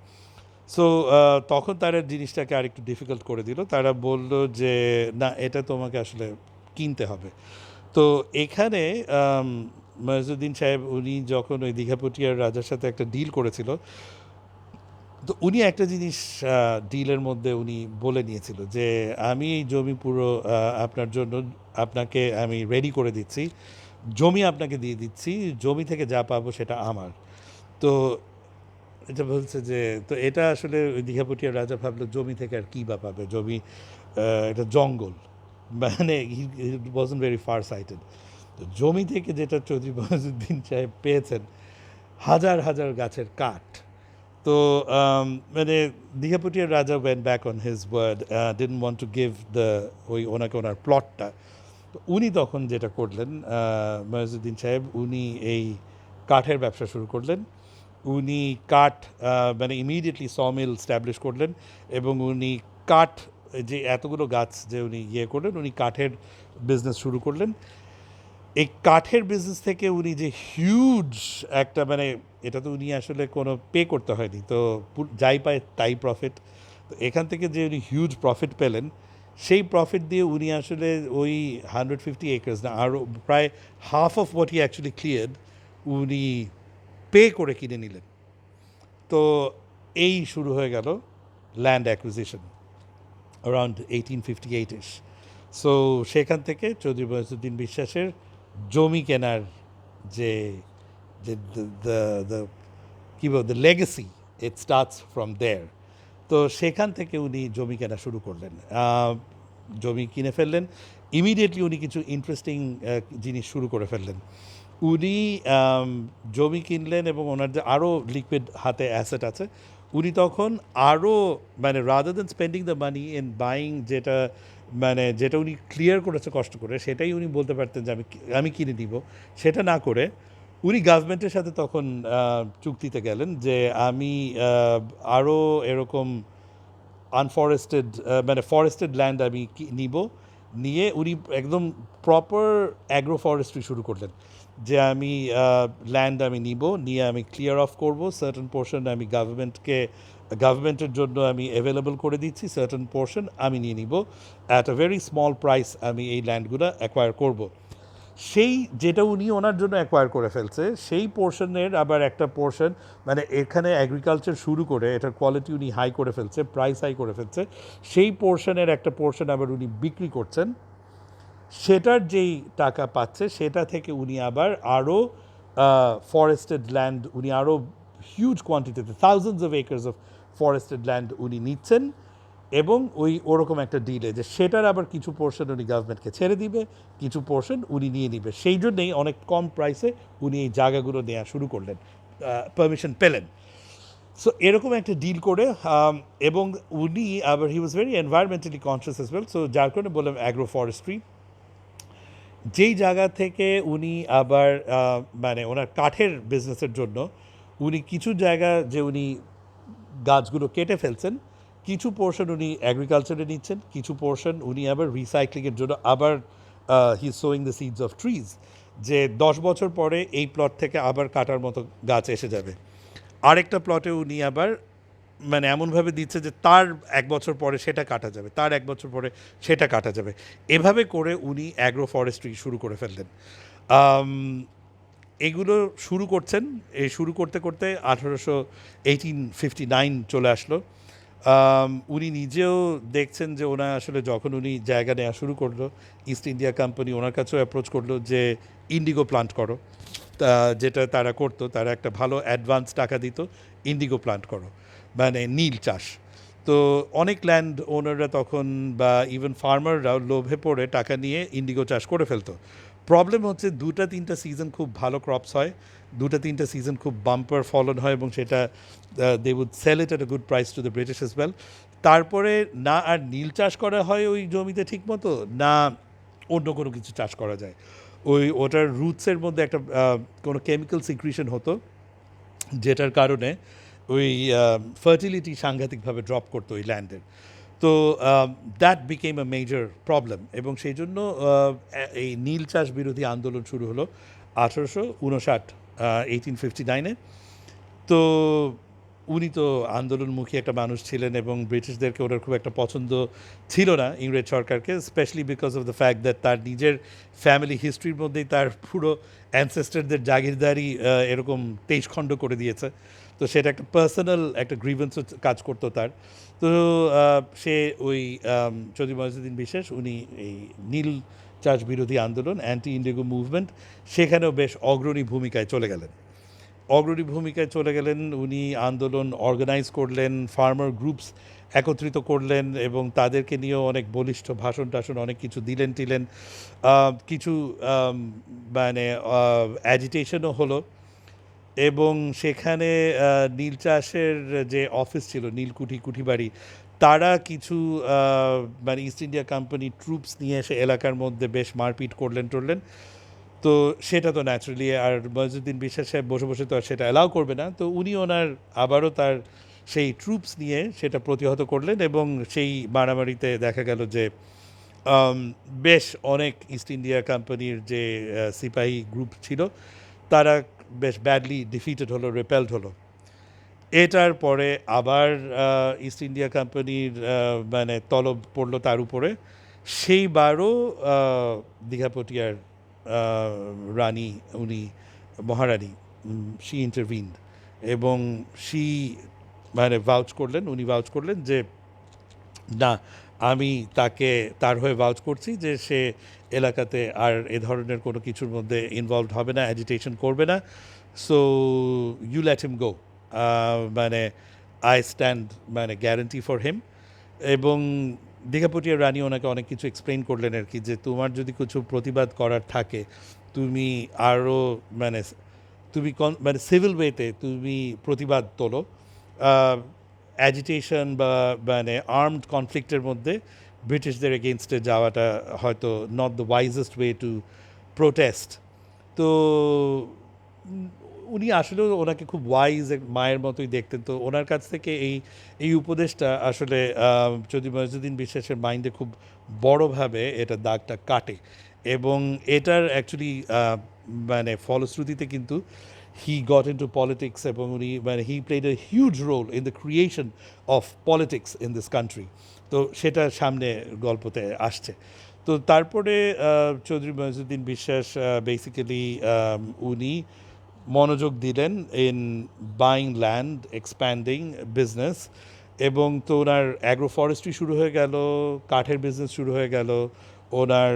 সো তখন তারা জিনিসটাকে আরেকটু ডিফিকাল্ট করে দিল। তারা বলল যে না, এটা তোমাকে আসলে কিনতে হবে। তো এখানে মহিউদ্দিন সাহেব উনি যখন ওই দীঘাপটিয়ার রাজার সাথে একটা ডিল করেছিল, তো উনি একটা জিনিস ডিলের মধ্যে উনি বলে নিয়েছিল যে আমি এই জমি পুরো আপনার জন্য, আপনাকে আমি রেডি করে দিচ্ছি, জমি আপনাকে দিয়ে দিচ্ছি, জমি থেকে যা পাবো সেটা আমার। তো এটা বলছে যে, তো এটা আসলে ওই দীঘাপটিয়ার রাজা ভাবলো জমি থেকে আর কী বা পাবে, জমি এটা জঙ্গল, মানে he wasn't very far cited. তো জমি থেকে যেটা চৌধুরী মহিউদ্দিন সাহেব পেয়েছেন, হাজার হাজার গাছের কাঠ। তো মানে দীঘাপটিয়ার রাজা went back on his word, didn't want to give the ওই ওনাকে ওনার প্লটটা। তো উনি তখন যেটা করলেন, মহিউদ্দিন সাহেব, উনি এই কাঠের ব্যবসা শুরু করলেন। উনি কাঠ মানে ইমিডিয়েটলি সমিল স্ট্যাবলিশ করলেন এবং উনি কাঠ, যে এতগুলো গাছ যে উনি ইয়ে করলেন, উনি কাঠের বিজনেস শুরু করলেন। এই কাঠের বিজনেস থেকে উনি যে হিউজ একটা মানে এটা তো উনি আসলে কোনো পে করতে হয়নি, তো যাই পায় তাই প্রফিট। তো এখান থেকে যে উনি হিউজ প্রফিট পেলেন, সেই প্রফিট দিয়ে উনি আসলে ওই 150 একর্স না আরও প্রায় half of what he actually cleared উনি পে করে কিনে নিলেন। তো এই শুরু হয়ে গেল land acquisition around 1858-ish। So সেখান থেকে চৌধুরী বয়সুদ্দিন বিশ্বাসের জমি কেনার যে যে কী বল the legacy, it starts from there. তো সেখান থেকে উনি জমি কেনা শুরু করলেন, জমি কিনে ফেললেন। ইমিডিয়েটলি উনি কিছু ইন্টারেস্টিং জিনিস শুরু করে ফেললেন। উনি জমি কিনলেন এবং ওনার যে আরও লিকুইড হাতে অ্যাসেট আছে, উনি তখন আরও মানে rather than spending the money in buying, যেটা মানে যেটা উনি ক্লিয়ার করেছে কষ্ট করে, সেটাই উনি বলতে পারতেন যে আমি কিনে দিব, সেটা না করে উনি গভর্নমেন্টের সাথে তখন চুক্তিতে গেলেন যে আমি আরও এরকম আনফরেস্টেড মানে ফরেস্টেড ল্যান্ড আমি নিব। নিয়ে উনি একদম প্রপার অ্যাগ্রো ফরেস্ট্রি শুরু করলেন, যে আমি ল্যান্ড আমি নিব, নিয়ে আমি ক্লিয়ার অফ করব, সার্টেন পোর্শন আমি গভর্নমেন্টের জন্য আমি অ্যাভেলেবল করে দিচ্ছি, সার্টেন পোর্শন আমি নিয়ে নিব, at a very small price আমি এই ল্যান্ডগুলো অ্যাকোয়ার করব। সেই যেটা উনি ওনার জন্য অ্যাকোয়ার করে ফেলছে, সেই পোর্শনের আবার একটা পোর্শন মানে এখানে অ্যাগ্রিকালচার শুরু করে এটার কোয়ালিটি উনি হাই করে ফেলছে, প্রাইস হাই করে ফেলছে, সেই পোর্শনের একটা পোর্শন আবার উনি বিক্রি করছেন। সেটার যেই টাকা পাচ্ছে সেটা থেকে উনি আবার আরও ফরেস্টেড ল্যান্ড উনি আরও হিউজ কোয়ান্টিটিতে thousands of acres of forested land উনি নিচ্ছেন, এবং ওরকম একটা ডিলে যে সেটার আবার কিছু পোর্শন উনি গভর্নমেন্টকে ছেড়ে দিবে, কিছু পোর্শন উনি নিয়ে নিবে। সেই জন্যেই অনেক কম প্রাইসে উনি এই জায়গাগুলো নেওয়া শুরু করলেন, পারমিশন পেলেন। সো এরকম একটা ডিল করে এবং উনি আবার he was very environmentally conscious as well, so যার কারণে বললাম অ্যাগ্রো ফরেস্ট্রি। যেই জায়গা থেকে উনি আবার মানে ওনার কাঠের বিজনেসের জন্য উনি কিছু জায়গা যে উনি গাছগুলো কেটে ফেলছেন, কিছু পোর্শন উনি অ্যাগ্রিকালচারে নিচ্ছেন, কিছু পোর্শন উনি আবার রিসাইক্লিংয়ের জন্য আবার he sowing the seeds of trees, যে 10 বছর পরে এই প্লট থেকে আবার কাটার মতো গাছ এসে যাবে। আরেকটা প্লটে উনি আবার মানে এমনভাবে দিচ্ছে যে তার 1 বছর পরে সেটা কাটা যাবে, তার 1 বছর পরে সেটা কাটা যাবে। এভাবে করে উনি অ্যাগ্রো ফরেস্ট্রি শুরু করে ফেললেন। এগুলো শুরু করছেন, এই শুরু করতে করতে 1859 চলে আসলো। উনি নিজেও দেখছেন যে ওনার আসলে যখন উনি জায়গা নেওয়া শুরু করলো, ইস্ট ইন্ডিয়া কোম্পানি ওনার কাছেও অ্যাপ্রোচ করলো যে ইন্ডিগো প্লান্ট করো, যেটা তারা করতো, তারা একটা ভালো অ্যাডভান্স টাকা দিত, ইন্ডিগো প্লান্ট করো মানে নীল চাষ। তো অনেক ল্যান্ড ওনাররা তখন বা ইভেন ফার্মাররাও লোভে পড়ে টাকা নিয়ে ইন্ডিগো চাষ করে ফেলতো। প্রবলেম হচ্ছে 2-3টা সিজন খুব ভালো ক্রপস হয়, 2-3টা সিজন খুব বাম্পার ফলন হয়, এবং সেটা they would sell it at a good price to the British as well. তারপরে না আর নীল চাষ করা হয় ওই জমিতে ঠিক মতো, না অন্য কোনো কিছু চাষ করা যায়। ওটার রুটসের মধ্যে একটা কোনো কেমিক্যাল সিক্রিশন হতো, যেটার কারণে ওই ফার্টিলিটি সাংঘাতিকভাবে ড্রপ করতো ওই ল্যান্ডের। তো that became a major problem, এবং সেই জন্য এই নীল চাষ বিরোধী আন্দোলন শুরু হলো 1859, 1859-এ। তো উনি তো আন্দোলনমুখী একটা মানুষ ছিলেন, এবং ব্রিটিশদেরকে ওনার খুব একটা পছন্দ ছিল না ইংরেজ সরকারকে, specially because of the fact that তার নিজের ফ্যামিলি হিস্ট্রির মধ্যেই তার পুরো অ্যানসেস্টারদের জাগিরদারি এরকম 23 খণ্ড করে দিয়েছে। তো সেটা একটা পার্সোনাল একটা গ্রিভেন্সও কাজ করতো তার। তো সে ওই চৌধুরী মঈনুদ্দিন বিশ্বাস উনি এই নীল চাষ বিরোধী আন্দোলন, অ্যান্টি ইন্ডিগো মুভমেন্ট, সেখানেও বেশ অগ্রণী ভূমিকায় চলে গেলেন। উনি আন্দোলন অর্গানাইজ করলেন, ফার্মার গ্রুপস একত্রিত করলেন, এবং তাদেরকে নিয়েও অনেক বলিষ্ঠ ভাষণ টাষণ অনেক কিছু দিলেন কিছু মানে অ্যাজিটেশনও হলো, এবং সেখানে নীল চাষের যে অফিস ছিল নীলকুঠি কুঠিবাড়ি, তারা কিছু মানে ইস্ট ইন্ডিয়া কোম্পানি ট্রুপস নিয়ে এসে এলাকার মধ্যে বেশ মারপিট করলেন। তো সেটা তো ন্যাচারালি আর মঈনুদ্দিন বিশ্বাস সাহেব বসে বসে তো আর সেটা অ্যালাউ করবে না, তো উনি ওনার আবারও তার সেই ট্রুপস নিয়ে সেটা প্রতিহত করলেন, এবং সেই মারামারিতে দেখা গেল যে আম, বেশ অনেক ইস্ট ইন্ডিয়া কোম্পানির যে সিপাহী গ্রুপ ছিল তারা বেশ ব্যাডলি ডিফিটেড হলো, রেপেলড হলো। এটার পরে আবার ইস্ট ইন্ডিয়া কোম্পানির মানে তলব পড়লো তার উপরে। সেইবারও দীঘাপটিয়ার রানী, উনি মহারানী, শি ইন্টারভিনড এবং শি মানে ভাউচ করলেন, উনি ভাউচ করলেন যে না, আমি তাকে তার হয়ে ভাউচ করছি যে সে এলাকাতে আর এ ধরনের কোনো কিছুর মধ্যে ইনভলভড হবে না, অ্যাজিটেশন করবে না। সো ইউ লেট হিম গো, মানে আই স্ট্যান্ড মানে গ্যারান্টি ফর হিম। এবং দীঘাপটিয়া রানী ওনাকে অনেক কিছু এক্সপ্লেন করলেন আর কি, যে তোমার যদি কিছু প্রতিবাদ করার থাকে তুমি আরও মানে তুমি মানে সিভিল ওয়েতে তুমি প্রতিবাদ তোলো। অ্যাজিটেশন বা মানে আর্মড কনফ্লিক্টের মধ্যে ব্রিটিশদের এগেনস্টে যাওয়াটা হয়তো not the wisest way to protest. তো উম, উনি আসলেও ওনাকে খুব ওয়াইজ মায়ের মতোই দেখতেন। তো ওনার কাছ থেকে এই উপদেশটা আসলে যদি মইজুদ্দিন বিশ্বাসের মাইন্ডে খুব বড়োভাবে এটা দাগটা কাটে। এবং এটার অ্যাকচুয়ালি মানে ফলশ্রুতিতে কিন্তু he got into politics এবং উনি মানে he played a huge role in the creation of politics in this country. তো সেটা সামনে গল্পতে আসছে। তো তারপরে চৌধুরী মইজুদ্দিন বিশ্বাস বেসিক্যালি উনি মনোযোগ দিলেন in buying land, expanding business. এবং তো ওনার অ্যাগ্রো ফরেস্ট্রি শুরু হয়ে গেল, কাঠের বিজনেস শুরু হয়ে গেল, ওনার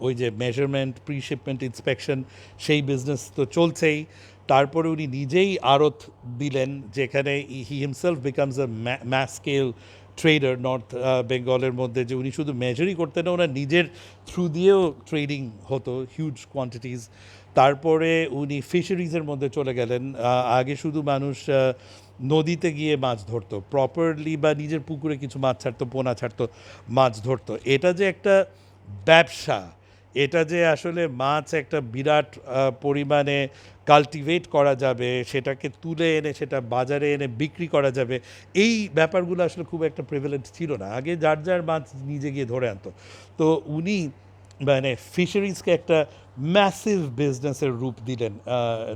ওই যে মেজারমেন্ট, প্রি শিপমেন্ট ইন্সপেকশন, সেই বিজনেস তো চলছেই। তারপরে উনি নিজেই আড়ত দিলেন, যেখানে he himself becomes a mass scale trader north বেঙ্গলের মধ্যে। যে উনি শুধু মেজারই করতেন না, ওনার নিজের থ্রু দিয়েও ট্রেডিং হতো হিউজ কোয়ান্টিটিস। তারপরে উনি ফিশারিজের মধ্যে চলে গেলেন। আগে শুধু মানুষ নদীতে গিয়ে মাছ ধরতো প্রপারলি, বা নিজের পুকুরে কিছু মাছ ছাড়তো, পোনা ছাড়তো, মাছ ধরতো। এটা যে একটা ব্যবসা, এটা যে আসলে মাছ একটা বিরাট পরিমাণে কাল্টিভেট করা যাবে, সেটাকে তুলে এনে সেটা বাজারে এনে বিক্রি করা যাবে, এই ব্যাপারগুলো আসলে খুব একটা প্রিভেলেন্ট ছিল না। আগে যার যার মাছ নিজে গিয়ে ধরে আনতো। তো উনি মানে ফিশারিজকে একটা ম্যাসিভ বিজনেসের রূপ দিলেন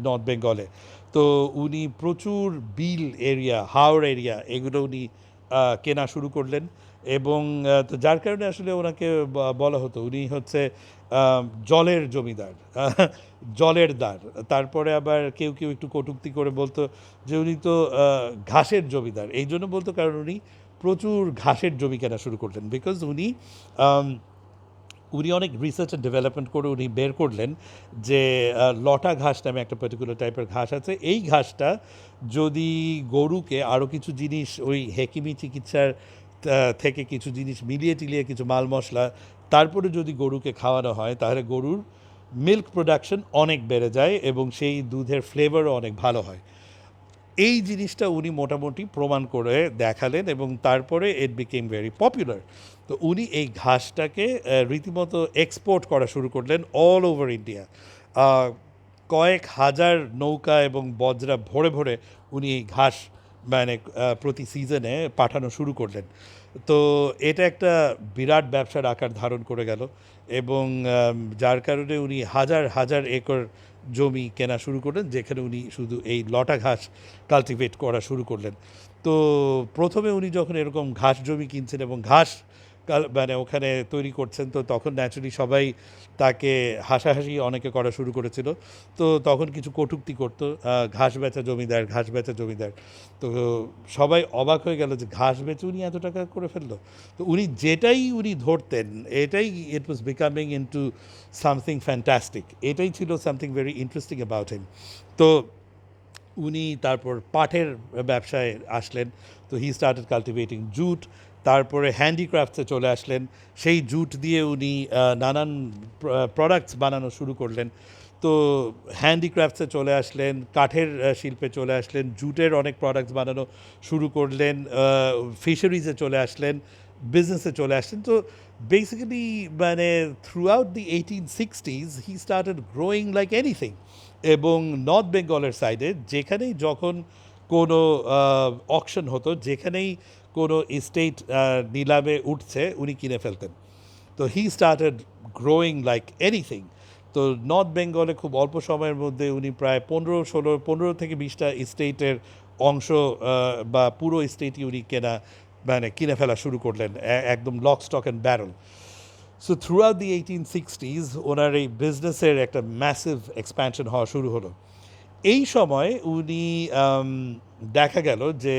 নর্থ বেঙ্গলে। তো উনি প্রচুর বিল এরিয়া, হাওড় এরিয়া, এগুলো উনি কেনা শুরু করলেন। এবং তো যার কারণে আসলে ওনাকে বলা হতো উনি হচ্ছে জলের জমিদার, জলের দ্বার। তারপরে আবার কেউ কেউ একটু কটূক্তি করে বলতো যে উনি তো ঘাসের জমিদার। এই জন্য বলতো কারণ উনি প্রচুর ঘাসের জমি কেনা শুরু করলেন। বিকজ উনি উনি অনেক রিসার্চ অ্যান্ড ডেভেলপমেন্ট করে উনি বের করলেন যে লটা ঘাস নামে একটা পার্টিকুলার টাইপের ঘাস আছে। এই ঘাসটা যদি গরুকে আরও কিছু জিনিস, ওই হেকিমি চিকিৎসার থেকে কিছু জিনিস মিলিয়ে টিলিয়ে কিছু মাল মশলা তারপরে যদি গরুকে খাওয়ানো হয়, তাহলে গরুর মিল্ক প্রোডাকশন অনেক বেড়ে যায় এবং সেই দুধের ফ্লেভারও অনেক ভালো হয়। এই জিনিসটা উনি মোটামুটি প্রমাণ করে দেখালেন এবং তারপরে ইট বিকেম ভেরি পপুলার। তো উনি এই ঘাসটাকে রীতিমতো এক্সপোর্ট করা শুরু করলেন অল ওভার ইন্ডিয়া। কয়েক হাজার নৌকা এবং বজরা ভরে ভরে উনি এই ঘাস মানে প্রতি সিজনে পাঠানো শুরু করলেন। তো এটা একটা বিরাট ব্যবসার আকার ধারণ করে গেল। এবং যার কারণে উনি হাজার হাজার একর জমি কেনা শুরু করলেন, যেখানে উনি শুধু এই লটা ঘাস কাল্টিভেট করা শুরু করলেন। তো প্রথমে উনি যখন এরকম ঘাস জমি কিনছেন এবং ঘাস মানে ওখানে তৈরি করছেন, তো তখন ন্যাচুরালি সবাই তাকে হাসাহাসি অনেকে করা শুরু করেছিল। তো তখন কিছু কটূক্তি করতো, ঘাস বেচা জমিদার, ঘাস বেচা জমিদার। তো সবাই অবাক হয়ে গেল যে ঘাস বেচে উনি এত টাকা করে ফেললো। তো উনি যেটাই উনি ধরতেন, এটাই ইট ওয়াজ বিকামিং ইনটু সামথিং ফ্যান্টাস্টিক। এটাই ছিল something very interesting about him. তো উনি তারপর পাটের ব্যবসায় আসলেন। তো হি স্টার্টেড কাল্টিভেটিং জুট। তারপরে হ্যান্ডিক্রাফটসে চলে আসলেন। সেই জুট দিয়ে উনি নানান প্রোডাক্টস বানানো শুরু করলেন। তো হ্যান্ডিক্রাফটসে চলে আসলেন, কাঠের শিল্পে চলে আসলেন, জুটের অনেক প্রোডাক্টস বানানো শুরু করলেন, ফিশারিজে চলে আসলেন, বিজনেসে চলে আসলেন। তো বেসিক্যালি মানে through out the 1860s he started growing like anything. এবং নর্থ বেঙ্গলের সাইডে যেখানেই যখন কোনো অকশন হতো, যেখানেই কোনো এস্টেট নিলামে উঠছে উনি কিনে ফেলতেন। তো he started growing like anything. তো নর্থ বেঙ্গলে খুব অল্প সময়ের মধ্যে উনি প্রায় 15 থেকে 20টা স্টেটের অংশ বা পুরো স্টেটই উনি কিনে ফেলা শুরু করলেন, একদম lock stock and barrel. So through out the 1860s ওনার এই বিজনেসের একটা ম্যাসিভ এক্সপ্যানশন হওয়া শুরু হলো। এই সময় উনি দেখা গেল যে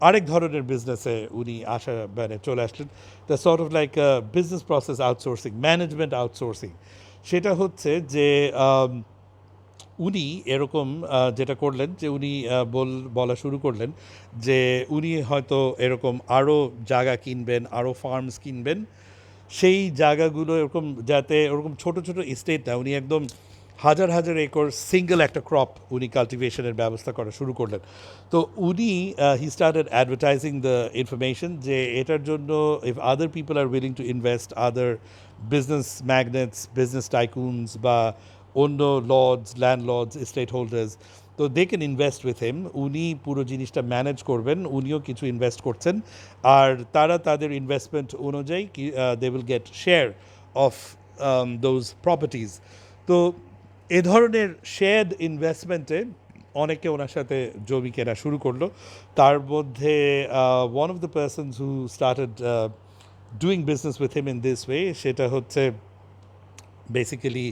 আরেক ধরনের বিজনেসে উনি চলে আসলেন, the sort of like business process outsourcing, management outsourcing. সেটা হচ্ছে যে উনি এরকম যেটা করলেন যে উনি বলা শুরু করলেন যে উনি হয়তো এরকম আরও জায়গা কিনবেন, আরও ফার্মস কিনবেন, সেই জায়গাগুলো এরকম যাতে ওরকম ছোট ছোট এস্টেট না, উনি একদম হাজার হাজার একর সিঙ্গেল একটা ক্রপ উনি কাল্টিভেশনের ব্যবস্থা করা শুরু করলেন। তো উনি he started advertising the information যে এটার জন্য if other people are willing to invest, other business magnates, business tycoons বা অন্য লর্ডস, ল্যান্ডলর্ডস, এস্টেট হোল্ডার্স, তো they can invest with him. উনি পুরো জিনিসটা ম্যানেজ করবেন, উনিও কিছু ইনভেস্ট করছেন, আর তারা তাদের ইনভেস্টমেন্ট অনুযায়ী they will get share of those properties. তো এ ধরনের শেয়ার্ড ইনভেস্টমেন্টে অনেকে ওনার সাথে জমি কেনা শুরু করলো। তার মধ্যে one of the persons who started doing business with him in this way, সেটা হচ্ছে বেসিক্যালি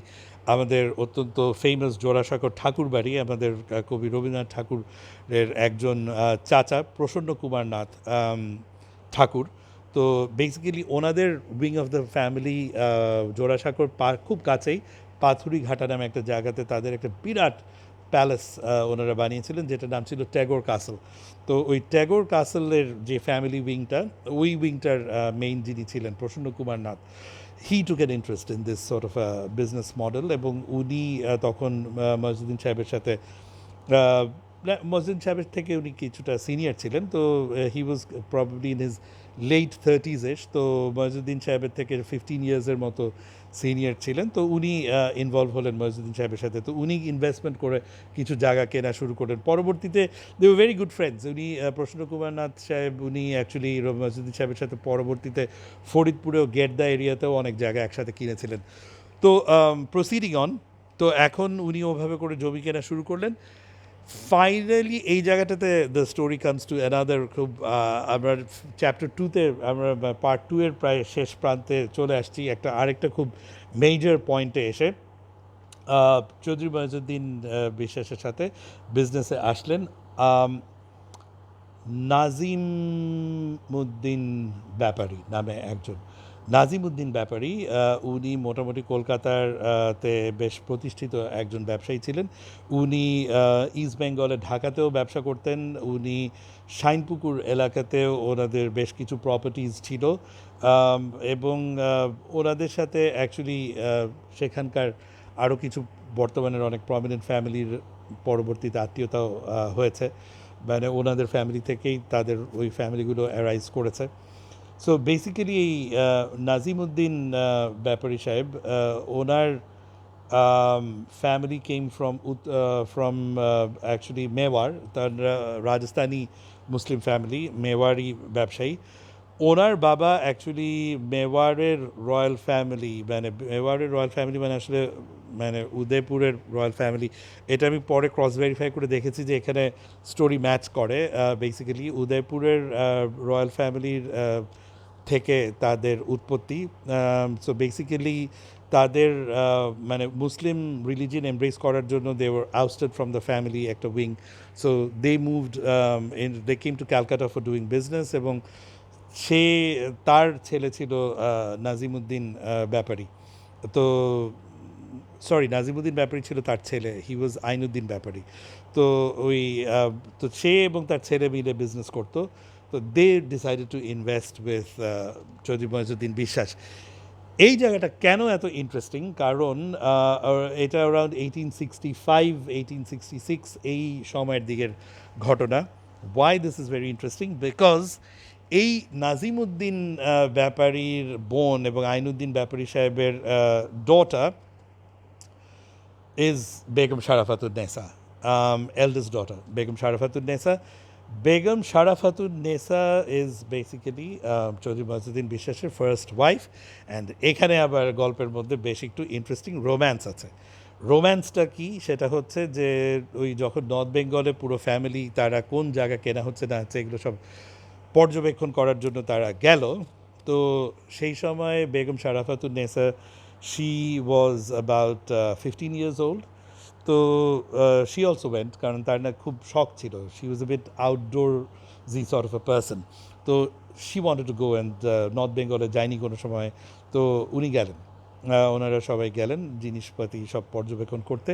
আমাদের অত্যন্ত ফেমাস জোড়াসাঁকোর ঠাকুর বাড়ি, আমাদের কবি রবীন্দ্রনাথ ঠাকুরের একজন চাচা প্রসন্ন কুমার নাথ ঠাকুর। তো বেসিক্যালি ওনাদের উইং অফ দ্য ফ্যামিলি জোড়াসাঁকোর খুব কাছেই পাথুরি ঘাটা নামে একটা জায়গাতে তাদের একটা বিরাট প্যালেস ওনারা বানিয়েছিলেন, যেটার নাম ছিল ট্যাগোর কাসল। তো ওই ট্যাগোর কাসলের যে ফ্যামিলি উইংটা, ওই উইংটার মেইন যিনি ছিলেন Prasanna Kumar Nath, he took an interest in this sort of business model. এবং উনি তখন মজুদ্দিন সাহেবের সাথে মজুদ্দিন সাহেবের থেকে উনি কিছুটা সিনিয়র ছিলেন, তো he was probably in his late 30s। তো মজুদ্দিন সাহেবের থেকে 15 ইয়ার্সের মতো সিনিয়র ছিলেন। তো উনি ইনভলভ হলেন মজুদ্দিন সাহেবের সাথে। তো উনি ইনভেস্টমেন্ট করে কিছু জায়গা কেনা শুরু করলেন। পরবর্তীতে they were very good friends. উনি প্রসন্ন কুমার নাথ সাহেব উনি অ্যাকচুয়ালি মজুদ্দিন সাহেবের সাথে পরবর্তীতে ফরিদপুরেও গেটদা এরিয়াতেও অনেক জায়গা একসাথে কিনেছিলেন। তো প্রসিডিং অন, তো এখন উনি ওভাবে করে জমি কেনা শুরু করলেন। ফাইনালি এই জায়গাটাতে the story comes to another খুব আমরা চ্যাপ্টার 2-তে আমরা পার্ট 2 এর প্রায় শেষ প্রান্তে চলে আসছি, আরেকটা খুব মেজর পয়েন্টে এসে চৌধুরী মঈনুদ্দিন বিশ্বাসের সাথে বিজনেসে আসলেন নাজিমুদ্দিন ব্যাপারী নামে একজন। নাজিমুদ্দিন ব্যাপারী উনি মোটামুটি কলকাতার তে বেশ প্রতিষ্ঠিত একজন ব্যবসায়ী ছিলেন। উনি ইস্ট বেঙ্গলে ঢাকাতেও ব্যবসা করতেন। উনি শাইনপুকুর এলাকাতেও ওনাদের বেশ কিছু প্রপার্টিজ ছিল, এবং ওনাদের সাথে অ্যাকচুয়ালি সেখানকার আরও কিছু বর্তমানের অনেক প্রমিনেন্ট ফ্যামিলির পরবর্তীতে আত্মীয়তাও হয়েছে, মানে ওনাদের ফ্যামিলি থেকেই তাদের ওই ফ্যামিলিগুলো অ্যারাইজ করেছে। সো বেসিক্যালি এই নাজিমুদ্দিন ব্যাপারী সাহেব, ওনার family came from actually Mewar, তার রাজস্থানি মুসলিম ফ্যামিলি, মেওয়ারি ব্যবসায়ী। ওনার বাবা অ্যাকচুয়ালি মেওয়ারের রয়্যাল ফ্যামিলি, মানে আসলে মানে উদয়পুরের রয়্যাল ফ্যামিলি, এটা আমি পরে ক্রস ভেরিফাই করে দেখেছি যে এখানে স্টোরি ম্যাচ করে। বেসিক্যালি উদয়পুরের রয়্যাল ফ্যামিলির থেকে তাদের উৎপত্তি। সো বেসিক্যালি তাদের মানে মুসলিম রিলিজিয়ন এমব্রেস করার জন্য they were outstayed from the family একটা wing. So they moved they came to Calcutta for doing business, এবং তার ছেলে ছিল নাজিমুদ্দিন ব্যাপারী। তো নাজিমুদ্দিন ব্যাপারী ছিল তার ছেলে, হি ওয়াজ আইনুদ্দিন ব্যাপারী। তো ওই তো সে এবং তার ছেলে মিলে বিজনেস করতো। তো they decided to invest with Chowdhury Moinuddin Biswas. এই জায়গাটা কেন এত ইন্টারেস্টিং, কারণ এটা অ্যারাউন্ড 1865-1866 এই সময়ের দিকের ঘটনা। Why this is very interesting? Because এই নাজিমুদ্দিন ব্যাপারীর বোন এবং আইনুদ্দিন ব্যাপারী সাহেবের daughter is Begum Sharafatun Nessa, eldest daughter, Begum Sharafatun Nessa. Begum Sharafatun Nessa is basically Chowdhury Majiuddin বিশ্বাসের ফার্স্ট ওয়াইফ, অ্যান্ড এখানে আবার গল্পের মধ্যে বেশ একটু ইন্টারেস্টিং রোম্যান্স আছে। রোম্যান্সটা কি, সেটা হচ্ছে যে ওই যখন নর্থ বেঙ্গলে পুরো ফ্যামিলি তারা কোন জায়গা কেনা হচ্ছে না হচ্ছে এগুলো সব পর্যবেক্ষণ করার জন্য তারা গেল। তো সেই সময় Begum Sharafatun Nessa, she was about 15 years old। তো শি অলসো ওয়েন্ট, কারণ তার না খুব শখ ছিল, she was a bit outdoorsy sort of a person. তো she wanted to go, and north বেঙ্গলে যায়নি কোনো সময়। তো উনি গেলেন, ওনারা সবাই গেলেন জিনিসপাতি সব পর্যবেক্ষণ করতে।